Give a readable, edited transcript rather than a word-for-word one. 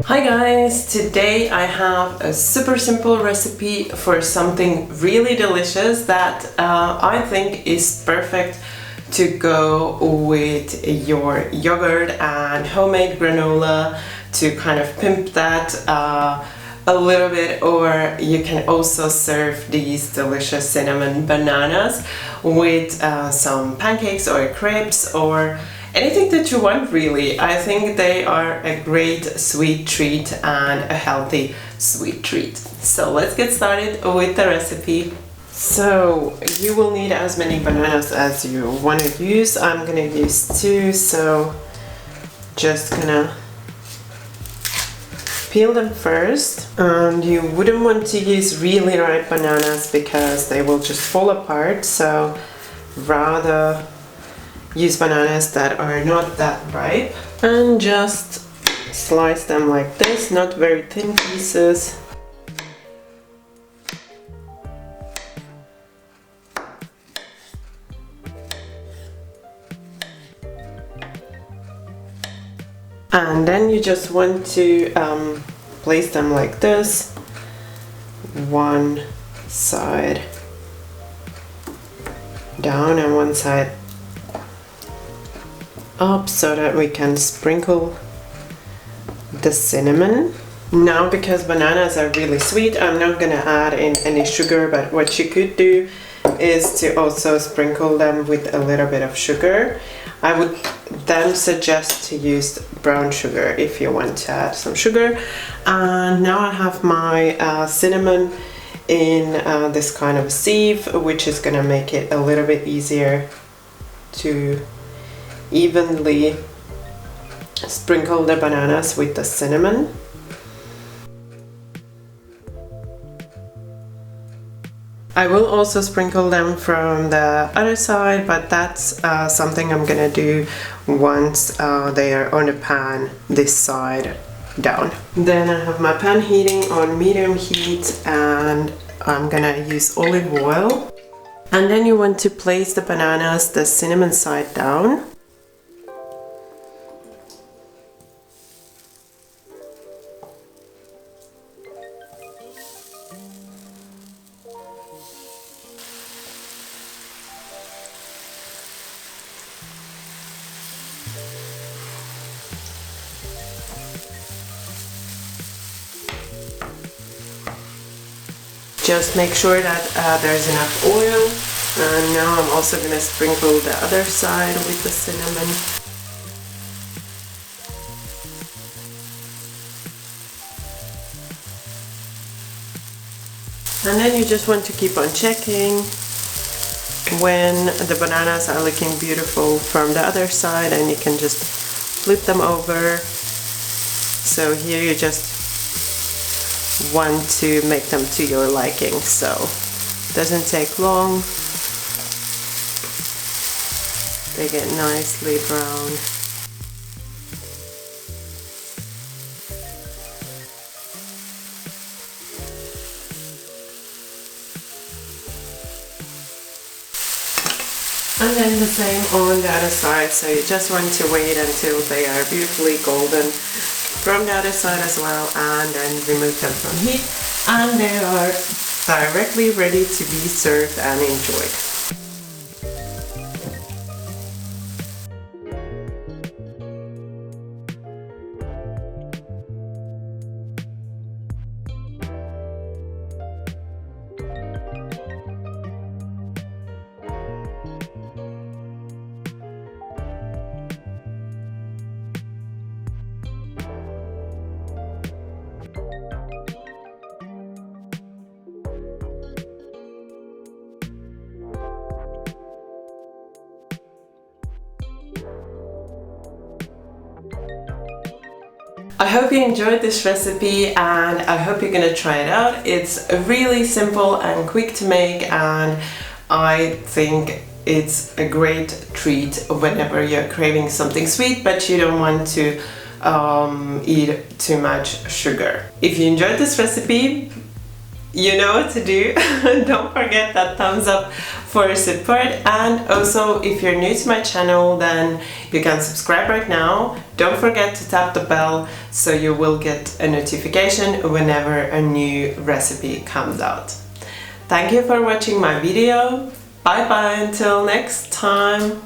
Hi guys! Today I have a super simple recipe for something really delicious that I think is perfect to go with your yogurt and homemade granola to kind of pimp that a little bit, or you can also serve these delicious cinnamon bananas with some pancakes or crepes or anything that you want, really. I think they are a great sweet treat and a healthy sweet treat. So let's get started with the recipe. So you will need as many bananas as you want to use. I'm gonna use 2, so just gonna peel them first. And you wouldn't want to use really ripe bananas because they will just fall apart, so rather use bananas that are not that ripe, and just slice them like this, not very thin pieces. And then you just want to place them like this, one side down and one side up, so that we can sprinkle the cinnamon. Now, because bananas are really sweet, I'm not gonna add in any sugar, but what you could do is to also sprinkle them with a little bit of sugar. I would then suggest to use brown sugar if you want to add some sugar. And now I have my cinnamon in this kind of sieve, which is gonna make it a little bit easier to evenly sprinkle the bananas with the cinnamon. I will also sprinkle them from the other side, but that's something I'm gonna do once they are on the pan this side down. Then I have my pan heating on medium heat, and I'm gonna use olive oil. And then you want to place the bananas the cinnamon side down. Just make sure that there's enough oil. And now I'm also going to sprinkle the other side with the cinnamon. And then you just want to keep on checking when the bananas are looking beautiful from the other side, and you can just flip them over. So here you just want to make them to your liking, so it doesn't take long. They get nicely brown. And then the same on the other side, so you just want to wait until they are beautifully golden from the other side as well, and then remove them from heat, and they are directly ready to be served and enjoyed. I hope you enjoyed this recipe, and I hope you're gonna try it out. It's really simple and quick to make, and I think it's a great treat whenever you're craving something sweet but you don't want to eat too much sugar. If you enjoyed this recipe, you know what to do. Don't forget that thumbs up for support, and also if you're new to my channel, then you can subscribe right now. Don't forget to tap the bell so you will get a notification whenever a new recipe comes out. Thank you for watching my video. Bye bye until next time.